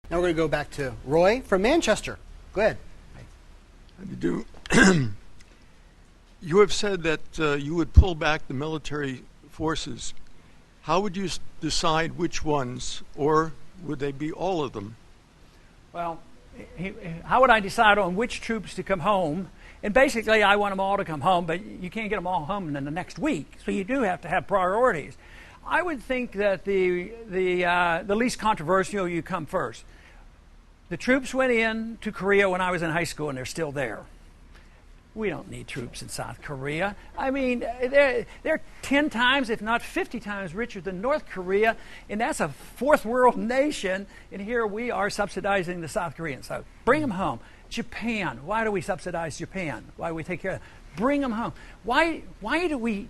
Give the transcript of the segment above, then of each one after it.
Now we're going to go back to Roy from Manchester. Go ahead. How do you do? You have said that you would pull back the military forces. How would you decide which ones, or would they be all of them? Well, how would I decide on which troops to come home? And basically, I want them all to come home, but you can't get them all home in the next week. So you do have to have priorities. I would think that the least controversial, you come first. The troops went in to Korea when I was in high school, and they're still there. We don't need troops in South Korea. I mean, they're 10 times, if not 50 times richer than North Korea, and that's a fourth world nation, and here we are subsidizing the South Koreans. So bring them home. Japan, why do we subsidize Japan? Why do we take care of them? Bring them home. Why do we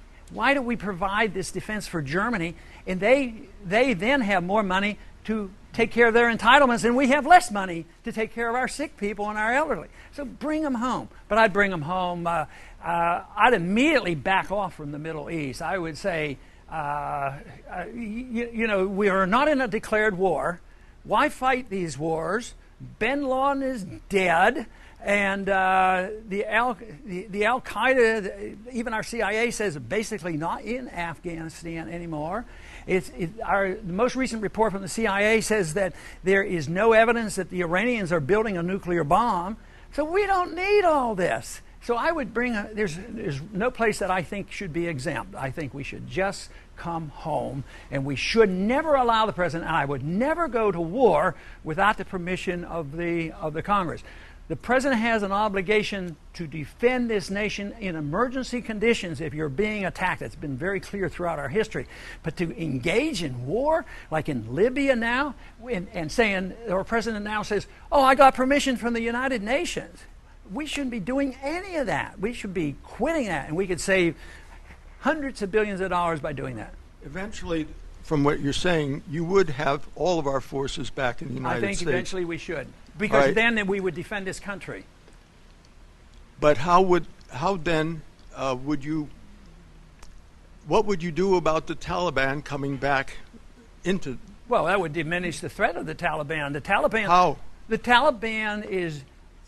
provide this defense for Germany, and they then have more money to take care of their entitlements, and we have less money to take care of our sick people and our elderly. So bring them home. But I'd bring them home. I'd immediately back off from the Middle East. I would say, you know, we are not in a declared war. Why fight these wars? Bin Laden is dead, and the Al-Qaeda, even our CIA says, basically not in Afghanistan anymore. The most recent report from the CIA says that there is no evidence that the Iranians are building a nuclear bomb. So we don't need all this. So I would bring, there's no place that I think should be exempt. I think we should just come home, and we should never allow the president, and I would never go to war without the permission of the Congress. The president has an obligation to defend this nation in emergency conditions if you're being attacked. It's been very clear throughout our history. But to engage in war, like in Libya now, and saying, our president now says, oh, I got permission from the United Nations. We shouldn't be doing any of that. We should be quitting that, and we could save hundreds of billions of dollars by doing that. Eventually, from what you're saying, you would have all of our forces back in the United States. I think eventually we should. Because then we would defend this country. But what would you do about the Taliban coming back into? Well, that would diminish the threat of the Taliban. How? The Taliban is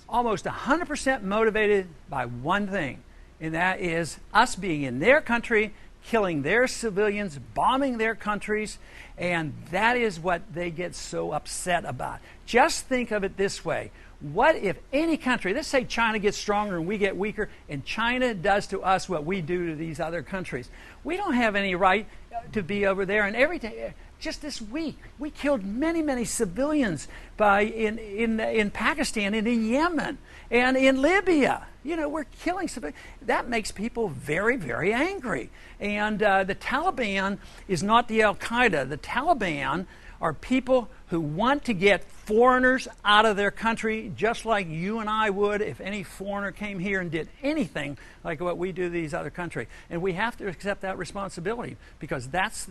almost 100% motivated by one thing, and that is us being in their country, killing their civilians, bombing their countries, and that is what they get so upset about. Just think of it this way. What if any country, let's say China gets stronger and we get weaker, and China does to us what we do to these other countries? We don't have any right to be over there, and every day, just this week, we killed many, many civilians in Pakistan and in Yemen and in Libya. You know, we're killing civilians. That makes people very, very angry. And the Taliban is not the Al-Qaeda. The Taliban are people who want to get foreigners out of their country, just like you and I would if any foreigner came here and did anything like what we do to these other countries. And we have to accept that responsibility, because that's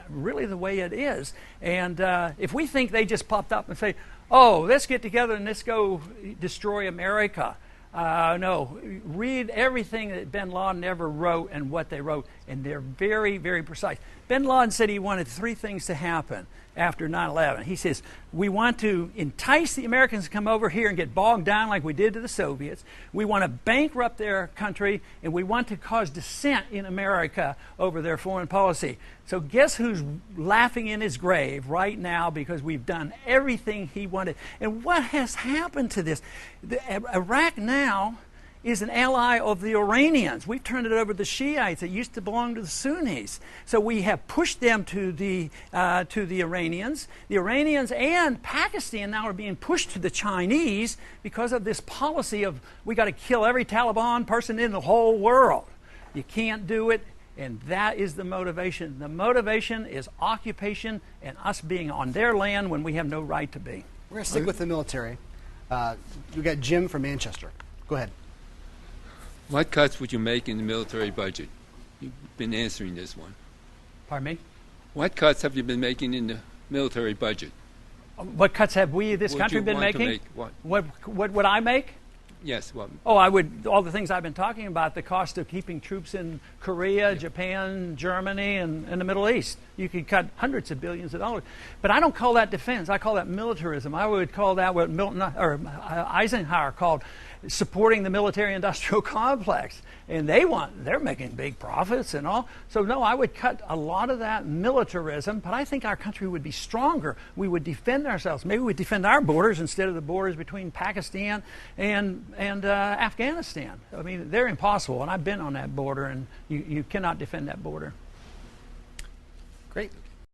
really the way it is. And if we think they just popped up and say, oh, let's get together and let's go destroy America. No, read everything that bin Laden ever wrote and what they wrote, and they're very, very precise. Bin Laden said he wanted three things to happen after 9/11. He says, we want to entice the Americans to come over here and get bogged down like we did to the Soviets. We want to bankrupt their country, and we want to cause dissent in America over their foreign policy. So guess who's laughing in his grave right now because we've done everything he wanted. And what has happened to this? Iraq now is an ally of the Iranians. We've turned it over to the Shiites. It used to belong to the Sunnis. So we have pushed them to the Iranians. The Iranians and Pakistan now are being pushed to the Chinese because of this policy of we got to kill every Taliban person in the whole world. You can't do it, and that is the motivation. The motivation is occupation and us being on their land when we have no right to be. We're going to stick with the military. We got Jim from Manchester. Go ahead. What cuts would you make in the military budget? You've been answering this one. Pardon me? What cuts have you been making in the military budget? What cuts have we, this country, been making? What would I make? Yes, well, Oh, I would, all the things I've been talking about, the cost of keeping troops in Korea, Japan, Germany, and the Middle East. You could cut hundreds of billions of dollars. But I don't call that defense. I call that militarism. I would call that what Eisenhower called supporting the military-industrial complex. And they're making big profits and all. So no, I would cut a lot of that militarism, but I think our country would be stronger. We would defend ourselves. Maybe we'd defend our borders instead of the borders between Pakistan and Afghanistan. I mean, they're impossible, and I've been on that border, and you cannot defend that border. Great.